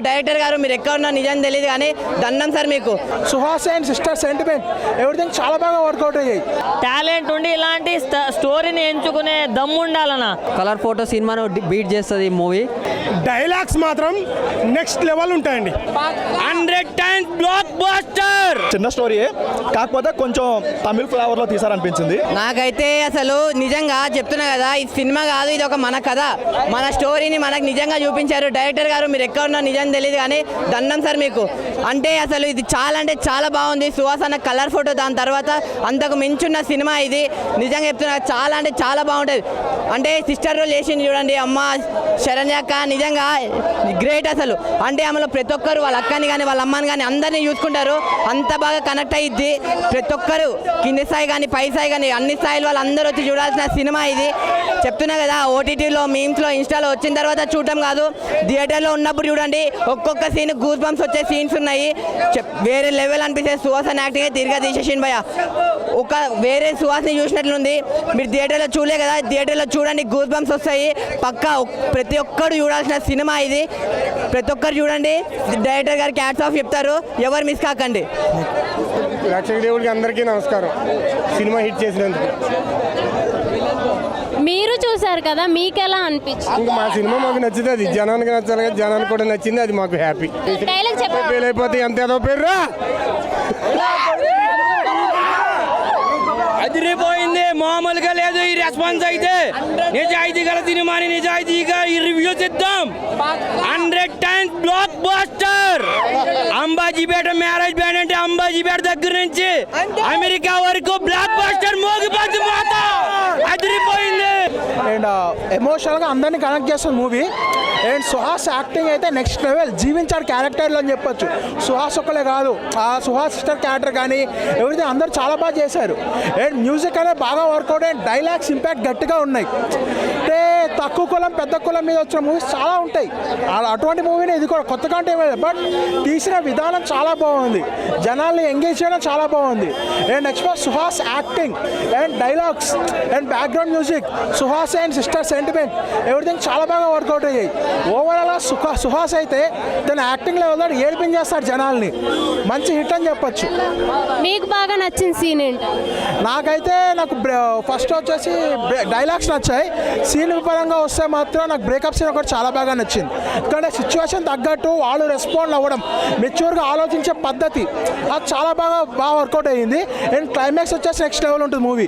Director గారు మీరు ఎక్కడ ఉన్నా నిజం తెలియదు కానీ దండం సార్ మీకు. Suhas and sister sentiment everything చాలా బాగా వర్కౌట్ అయ్యాయి. టాలెంట్ ఉండి ఇలాంటి స్టోరీని ఎంచుకునే దమ్ము ఉండాలన్న. కలర్ ఫోటో సినిమాను బీట్ చేస్తుంది ఈ మూవీ. డైలాగ్స్ మాత్రం నెక్స్ట్ లెవెల్ ఉంటాయండి. 100 times బ్లాక్ బస్టర్. చిన్న స్టోరీయే కాకపోతే కొంచెం తమిళ ఫ్లేవర్లో తీసారనిపించింది. నాకైతే అసలు నిజంగా చెప్తున్నా కదా, ఇది సినిమా కాదు, ఇది ఒక మన కథ, మన స్టోరీని మనకు నిజంగా చూపించారు డైరెక్టర్ గారు. మీరు ఎక్కడ ఉన్నా నిజం తెలియదు కానీ దండం సార్ మీకు. అంటే అసలు ఇది చాలా అంటే చాలా బాగుంది. సుహాస్ అన్న కలర్ ఫోటో, దాని తర్వాత అంతకు మించున్న సినిమా ఇది. నిజంగా చెప్తున్నా చాలా అంటే చాలా బాగుంటుంది. అంటే సిస్టర్ రోల్ చేసింది చూడండి అమ్మ శరణ్యక్క, నిజంగా గ్రేట్ అసలు. అంటే ఆమెలో ప్రతి ఒక్కరు వాళ్ళ అక్కని కానీ వాళ్ళ అమ్మని కానీ అందరినీ చూసుకుంటారు. అంత బాగా కనెక్ట్ అయ్యిద్ది. ప్రతి ఒక్కరు కింది స్థాయి కానీ పై స్థాయి కానీ అన్ని స్థాయిలు వాళ్ళందరూ వచ్చి చూడాల్సిన సినిమా ఇది. చెప్తున్నా కదా, ఓటీటీలో మీమ్స్లో ఇన్స్టాలో వచ్చిన తర్వాత చూడటం కాదు, థియేటర్లో ఉన్నప్పుడు చూడండి. ఒక్కొక్క సీన్ గూస్ బంప్స్ వచ్చే సీన్స్ ఉన్నాయి. వేరే లెవెల్ అనిపిస్తే సుహాసన్ యాక్టింగ్ తిరిగా తీసేసింది భయ. ఒక వేరే సుహాస్ని చూసినట్లుంది. మీరు థియేటర్లో చూడలే కదా, థియేటర్లో చూడండి, గూస్ బంప్స్ వస్తాయి పక్కా. ప్రతి ఒక్కరు చూడాల్సిన సినిమా ఇది. ప్రతి ఒక్కరు చూడండి. డైరెక్టర్ గారికి హ్యాట్స్ ఆఫ్ చెప్తారు, ఎవరు మిస్ కాకండి. రక్షక దేవుడికి అందరికీ నమస్కారం. సినిమా హిట్ చేసినందుకు. మీరు చూసారు కదా, మీకు ఎలా అనిపించింది? ఇంకా మా సినిమా మాకు నచ్చింది, అది జనానికి నచ్చాలి కదా, జనానికి కూడా నచ్చింది, అది మాకు హ్యాపీ. డైలాగ్ చెప్పండి. ఫెయిల్ అయిపోతే ఎంత ఏదో పేర్రా అదిరిపోయింది, మామూలుగా లేదు ఈ రెస్పాన్స్. అయితే నిజాయితీ గల సినిమాని నిజాయితీగా ఈ రివ్యూ ఇద్దాం. 100 times block buster. Ambajipeta marriage band అంటే అంబాజీపేట దగ్గర నుంచి అమెరికా వరకు బ్లాక్ బస్టర్ మోగిపోతుంది మాట. అదిరిపోయింది. అండ్ ఎమోషనల్గా అందరినీ కనెక్ట్ చేస్తుంది మూవీ. అండ్ సుహాస్ యాక్టింగ్ అయితే నెక్స్ట్ లెవెల్, జీవించాడు క్యారెక్టర్లు అని చెప్పొచ్చు. సుహాస్ ఒక్కలే కాదు, ఆ సుహాస్ సిస్టర్ క్యారెక్టర్ కానీ ఎవ్రీథింగ్ అందరూ చాలా బాగా చేశారు. అండ్ మ్యూజిక్ అనేది బాగా వర్కౌట్. అండ్ డైలాగ్స్ ఇంపాక్ట్ గట్టిగా ఉన్నాయి. అంటే తక్కువ కులం పెద్ద కులం మీద వచ్చిన మూవీస్ చాలా ఉంటాయి, అటువంటి మూవీని ఇది కూడా కొత్తగా అంటే బట్ తీసిన విధానం చాలా బాగుంది, జనాల్ని ఎంగేజ్ చేయడం చాలా బాగుంది. And next Suhas acting and dialogues and background music, Suhas and sister sentiment everything చాలా బాగా వర్కౌట్ అయ్యాయి. ఓవరాల్గా సుహాస్ అయితే తన యాక్టింగ్ లెవెల్లో ఏడిపించేస్తాడు జనాల్ని. మంచి హిట్ అని చెప్పొచ్చు. మీకు బాగా నచ్చిన సీన్ ఏంటి? నాకైతే ఫస్ట్ వచ్చేసి డైలాగ్స్ నచ్చాయి. సీన్ పరంగా వస్తే మాత్రం నాకు బ్రేకప్ సీన్ ఒకటి చాలా బాగా నచ్చింది. ఎందుకంటే సిచ్యువేషన్ తగ్గట్టు వాళ్ళు రెస్పాండ్ అవ్వడం, మెచ్యూర్గా ఆలోచించే పద్ధతి, అది చాలా బాగా వర్కౌట్ అయ్యింది. అండ్ క్లైమాక్స్ వచ్చేసి నెక్స్ట్ లెవెల్ ఉంటుంది మూవీ.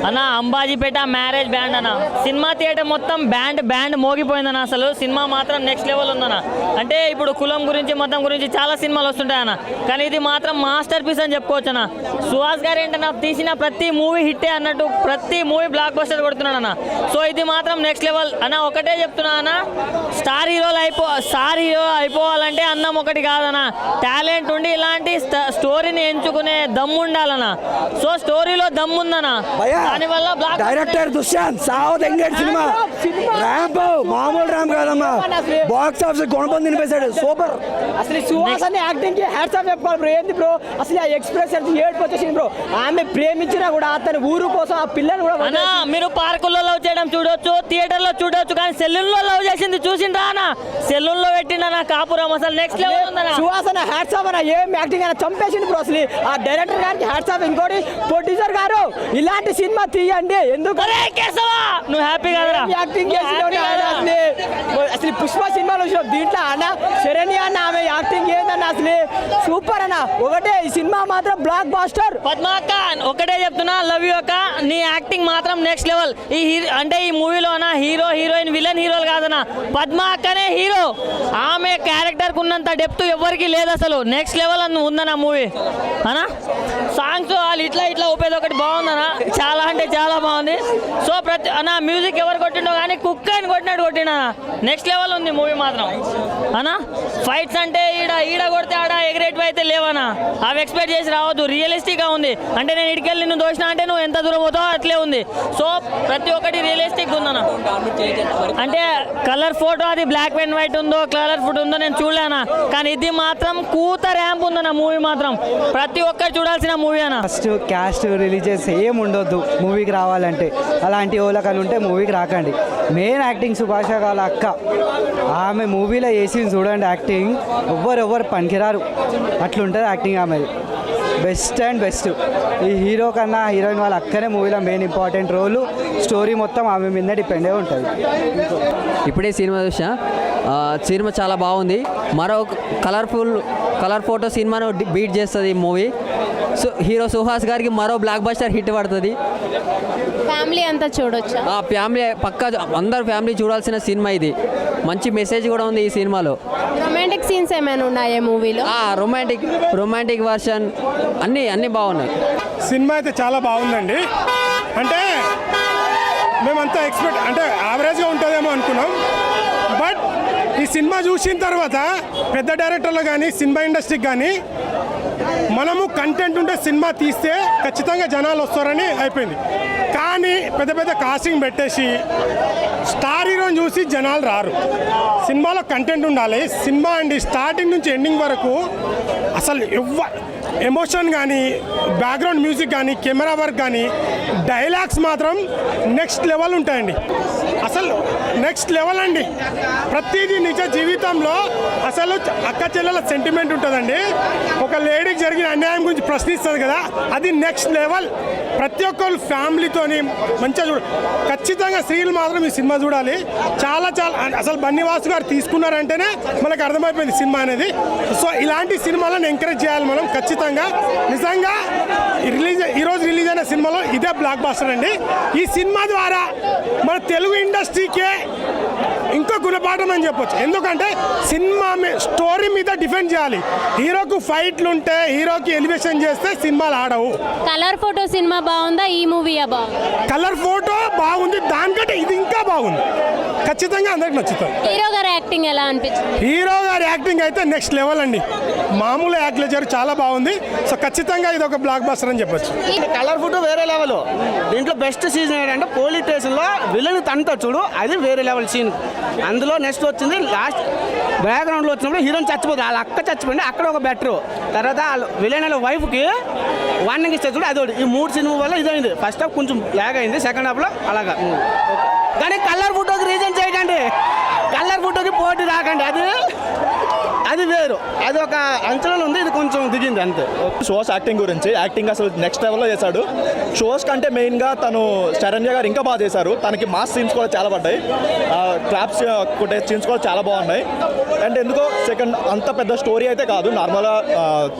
అన్న అంబాజీపేట మ్యారేజ్ బ్యాండ్ అన్న, సినిమా థియేటర్ మొత్తం బ్యాండ్ మోగిపోయిందన్న. అసలు సినిమా మాత్రం నెక్స్ట్ లెవెల్ ఉందన్న. అంటే ఇప్పుడు కులం గురించి మొత్తం గురించి చాలా సినిమాలు వస్తుంటాయన్న, కానీ ఇది మాత్రం మాస్టర్ పీస్ అని చెప్పుకోవచ్చు అన్న. సుహాస్ గారు ఏంటన్నా తీసిన ప్రతి మూవీ హిట్టే అన్నట్టు, ప్రతి మూవీ బ్లాక్ బస్టర్ కొడుతున్నాడు అన్న. సో ఇది మాత్రం నెక్స్ట్ లెవెల్ అన్న. ఒకటే చెప్తున్నా అన్న, స్టార్ హీరో అయిపోవాలంటే అన్నం ఒకటి కాదన్న, టాలెంట్ ఉండి ఇలాంటి స్టోరీని ఎంచుకునే దమ్ము ఉండాలన్న. సో స్టోరీలో దమ్ము ఉందన్న. దానివల్ల డైరెక్టర్ దుష్యంత్ సౌత్ ఎంగేజ్ సినిమా ర్యాంప్ మామూలు ర్యాంప్ కాదమ్మా, బాక్స్ ఆఫీస్ గుణపం తినిపేశాడు. సూపర్. అసలు సుహాస్ అనే యాక్టింగ్ కి హ్యాట్స్ ఆఫ్ చెప్పాలి బ్రో. ఏంది బ్రో అసలు ఆ ఎక్స్ప్రెషన్ ఏడుపు వచ్చేసింది బ్రో. ఆమె ప్రేమించినా కూడా అతని ఊరు కోసం ఆ పిల్లని కూడా అన్న మీరు పార్కుల్లో లవ్ చేయడం చూడొచ్చు, థియేటర్ లో చూడొచ్చు, కానీ సెల్లుల్లో లవ్ చేసింది చూసిండ్రా అన్న. సెల్లుల్లో పెట్టిండన్న కాపురం. అసలు నెక్స్ట్ లెవెల్ ఉందన్న. సుహాస్ అన్న హ్యాట్స్ ఆఫ్ అన్న. ఏం యాక్టింగ్ అయినా చంపేసింది బ్రో. అసలు ఆ డైరెక్టర్ గారికి హ్యాట్స్ ఆఫ్. ఇంకోటి ప్రొడ్యూసర్ గారు ఇలాంటి సినిమా తీయండి. ఎందుకు నువ్వు హ్యాపీ కదరా యాక్టింగ్ చేసి అసలు పుష్ప సినిమాలో వచ్చిన దీంట్లో అన్న శరణ్య అన్న ఆమె యాక్టింగ్ ఏందన్న అసలు సూపర్ అన్న. ఒకటే ఈ సినిమా మాత్రం బ్లాక్ బాస్టర్. పద్మాక్క ఒకటే చెప్తున్నా, లవ్ యూ అక్క, నీ యాక్టింగ్ మాత్రం నెక్స్ట్ లెవెల్. అంటే ఈ మూవీలో అన్న హీరో హీరోయిన్ విలన్ హీరోలు కాదన్న, పద్మా అక్కనే హీరో. ఆమె క్యారెక్టర్ ఉన్నంత డెప్త్ ఎవరికి లేదు అసలు. నెక్స్ట్ లెవెల్ అని ఉందన్న మూవీ అన్నా. సాంగ్స్ వాళ్ళు ఇట్లా ఊపేది ఒకటి బాగుందన్న, చాలా అంటే చాలా బాగుంది. సో ప్రతి అన్న మ్యూజిక్ ఎవరు కొట్టిండో కానీ కుక్క అని కొట్టినట్టు కొట్టినా. నెక్స్ట్ లెవెల్ ఉంది మూవీ మాత్రం అన్నా. ఫైట్స్ అంటే ఈడ కొడితే ఆడ ఎగరేటివి అయితే లేవన్నా, అవి ఎక్స్పెక్ట్ చేసి రావద్దు. రియలిస్టిక్గా ఉంది. అంటే నేను ఇడికెళ్ళి నిన్ను దోషినా అంటే నువ్వు ఎంత దూరం పోతావో అట్లే ఉంది. సో ప్రతి ఒక్కటి రియలిస్టిక్ ఉందన్న. అంటే కలర్ ఫోటో అది బ్లాక్ అండ్ అండ్ వైట్ ఉందో కలర్ఫుల్ ఉందో నేను చూడలేనా, కానీ ఇది మాత్రం కూత ర్యాంప్ ఉందన్న మూవీ మాత్రం ప్రతి ఒక్కరు చూడాల్సిన మూవీ అన్న. ఫస్ట్ క్యాస్ట్ రిలీజియస్ ఏం ఉండొద్దు మూవీకి రావాలంటే. అలాంటి ఓలకలు ఉంటే మూవీకి రాకండి. మెయిన్ యాక్టింగ్ సుభాష వాళ్ళ అక్క, ఆమె మూవీలో వేసింది చూడండి యాక్టింగ్, ఎవ్వరు పనికిరారు, అట్లుంటుంది యాక్టింగ్ ఆమెది. Best and best. ఈ హీరో కన్నా హీరోయిన్ వాళ్ళ అక్కనే మూవీలో మెయిన్ ఇంపార్టెంట్ రోలు. స్టోరీ మొత్తం ఆమె మీద డిపెండ్ అయి ఉంటుంది. ఇప్పుడే సినిమా చూసా, సినిమా చాలా బాగుంది. మరో కలర్ ఫోటో సినిమాను బీట్ చేస్తుంది ఈ మూవీ. హీరో సుహాస్ గారికి మరో బ్లాక్ బస్టర్ హిట్ పడుతుంది. ఫ్యామిలీ అంతా చూడొచ్చా? ఫ్యామిలీ పక్కా అందరు ఫ్యామిలీ చూడాల్సిన సినిమా ఇది. మంచి మెసేజ్ కూడా ఉంది ఈ సినిమాలో. రొమాంటిక్ సీన్స్ ఏమైనా ఉన్నాయా మూవీలో? రొమాంటిక్ వర్షన్ అన్నీ బాగున్నాయి. సినిమా అయితే చాలా బాగుందండి. అంటే మేమంతా అంటే యావరేజ్గా ఉంటుందేమో అనుకున్నాం. బట్ ఈ సినిమా చూసిన తర్వాత పెద్ద డైరెక్టర్లు కానీ సినిమా ఇండస్ట్రీకి కానీ మనము కంటెంట్ ఉంటే సినిమా తీస్తే ఖచ్చితంగా జనాలు వస్తారని అయిపోయింది. కానీ పెద్ద కాస్టింగ్ పెట్టేసి స్టార్ హీరోని చూసి జనాలు రారు. సినిమాలో కంటెంట్ ఉండాలి. సినిమా అండి స్టార్టింగ్ నుంచి ఎండింగ్ వరకు అసలు ఎమోషన్ కానీ బ్యాక్గ్రౌండ్ మ్యూజిక్ కానీ కెమెరా వర్క్ కానీ డైలాగ్స్ మాత్రం నెక్స్ట్ లెవెల్ ఉంటాయండి. అసలు నెక్స్ట్ లెవెల్ అండి. ప్రతిదీ నిజ జీవితంలో అసలు అక్క చెల్లెల సెంటిమెంట్ ఉంటుందండి. ఒక లేడీకి జరిగిన అన్యాయం గురించి ప్రశ్నిస్తుంది కదా, అది నెక్స్ట్ లెవెల్. ప్రతి ఒక్కరు ఫ్యామిలీతోని మంచిగా ఖచ్చితంగా స్త్రీలు మాత్రం ఈ సినిమా చూడాలి. చాలా అసలు బన్నీవాసు గారు తీసుకున్నారంటేనే మనకు అర్థమైపోయింది సినిమా అనేది. సో ఇలాంటి సినిమాలను ఎంకరేజ్ చేయాలి మనం ఖచ్చితంగా. నిజంగా ఈరోజు రిలీజ్ అయిన సినిమాలో ఇదే బ్లాక్ బాస్టర్ అండి. ఈ సినిమా ద్వారా మన తెలుగు ఇండస్ట్రీకే ఇంకో గుణపాఠం అని చెప్పొచ్చు. ఎందుకంటే సినిమా స్టోరీ మీద డిఫెండ్ చేయాలి. హీరోకు ఫైట్లు ఉంటే హీరోకి ఎలివేషన్ చేస్తే సినిమాలు ఆడవు. కలర్ ఫోటో సినిమా బాగుందా? ఈ మూవీయా బాగుంది? కలర్ ఫోటో బాగుంది, దానికంటే ఇది ఇంకా బాగుంది. ఖచ్చితంగా అందరికి నచ్చుతుంది. హీరో గారి యాక్టింగ్ ఎలా అనిపించింది? హీరో గారి యాక్టింగ్ అయితే నెక్స్ట్ లెవెల్ అండి. మామూలు యాక్టర్ చాలా బాగుంది. సో ఖచ్చితంగా ఇది ఒక బ్లాక్ బస్టర్ అని చెప్పొచ్చు. కలర్ ఫోటో వేరే లెవెల్. దీంట్లో బెస్ట్ సీన్ ఏంటంటే పోలీస్ స్టేషన్లో విలన్ తంతా చూడు, అది వేరే లెవెల్ సీన్. అందులో నెక్స్ట్ వచ్చింది లాస్ట్ బ్యాక్గ్రౌండ్లో వచ్చినప్పుడు హీరోయిన్ చచ్చిపోతుంది, వాళ్ళ అక్క చచ్చిపోయింది, అక్కడ ఒక బెటర్. తర్వాత విలన్ వాళ్ళ వైఫ్కి వార్నింగ్ ఇస్తే చూడు, అదొకటి. ఈ 3 సినిమా వల్ల ఇదైంది. ఫస్ట్ హాఫ్ కొంచెం లాగ్ అయింది, సెకండ్ హాఫ్లో అలాగా. కానీ కలర్ ఫోటోకి రీజన్ చేయకండి, కలర్ ఫోటోకి పోటీ రాకండి. అది వేరు, అది ఒక అంచనాలు ఉంది, ఇది కొంచెం దిగింది అంతే. షోస్ యాక్టింగ్ గురించి, యాక్టింగ్ అసలు నెక్స్ట్ లెవెల్లో చేశాడు. షోస్ కంటే మెయిన్గా తను శరణ్య గారు ఇంకా బాగా చేశారు. తనకి మాస్ సీన్స్ కూడా చాలా పడ్డాయి, క్లాప్స్ కొట్టే సీన్స్ కూడా చాలా బాగున్నాయి. అండ్ ఎందుకో సెకండ్ అంత పెద్ద స్టోరీ అయితే కాదు, నార్మల్గా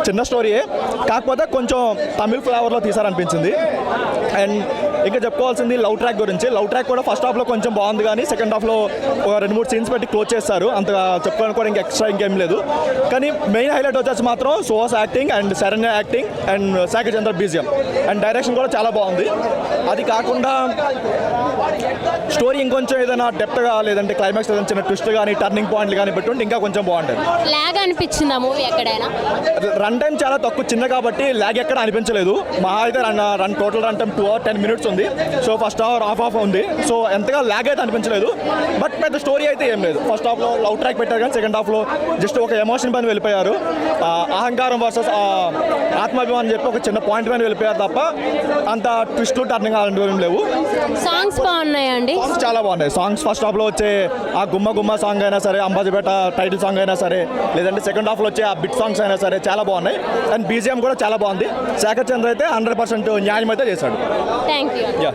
చిన్న స్టోరీయే, కాకపోతే కొంచెం తమిళ్ ఫ్లేవర్లో తీసారనిపించింది. అండ్ ఇంకా చెప్పుకోవాల్సింది లవ్ ట్రాక్ గురించి. లవ్ ట్రాక్ కూడా ఫస్ట్ హాఫ్లో కొంచెం బాగుంది, కానీ సెకండ్ హాఫ్లో ఒక 2-3 సీన్స్ పెట్టి క్లోజ్ చేస్తారు. అంతగా చెప్పుకోవడానికి కూడా ఇంకా ఎక్స్ట్రా ఇంకేం లేదు. కానీ మెయిన్ హైలైట్ వచ్చేసి మాత్రం Suhas acting and Saranya acting and Sekhar Chandra BGM and direction కూడా చాలా బాగుంది. అది కాకుండా స్టోరీ ఇంకొంచెం ఏదైనా డెప్త్గా లేదంటే క్లైమాక్స్ ఏదైనా చిన్న ట్విస్ట్ కానీ టర్నింగ్ పాయింట్లు కానీ పెట్టుంటే ఇంకా కొంచెం బాగుంటుంది. లాగ్ అనిపించిందా మూవీ ఎక్కడైనా? రన్ టైం చాలా తక్కువ, చిన్న కాబట్టి లాగ్ ఎక్కడ అనిపించలేదు. మహా అయితే total run time 2 hours 10 minutes ఉంది. సో ఫస్ట్ అవర్ హాఫ్ ఉంది. సో ఎంతగా లాగ్ అయితే అనిపించలేదు. బట్ పెద్ద స్టోరీ అయితే ఏం లేదు. ఫస్ట్ హాఫ్లో లవ్ ట్రాక్ పెట్టారు, కానీ సెకండ్ హాఫ్లో జస్ట్ ఒక ఎమోషన్ పైన వెళ్ళిపోయారు. అహంకారం వర్సెస్ ఆత్మాభిమానం చెప్పి ఒక చిన్న పాయింట్ పైన వెళ్ళిపోయారు తప్ప అంత ట్విస్ట్ టర్నింగ్ అలాంటివి ఏం లేవు. సాంగ్స్ బాగున్నాయండి, చాలా బాగున్నాయి సాంగ్స్. ఫస్ట్ హాఫ్లో వచ్చే ఆ గుమ్మ గుమ్మ సాంగ్ అయినా సరే, అంబాజీపేట టైటిల్ సాంగ్ అయినా సరే, లేదంటే సెకండ్ హాఫ్లో వచ్చే ఆ బిట్ సాంగ్స్ అయినా సరే చాలా బాగున్నాయి. అండ్ బీజిఎం కూడా చాలా బాగుంది. శేఖర్ చంద్ర అయితే 100% న్యాయం అయితే చేశాడు. Thank you.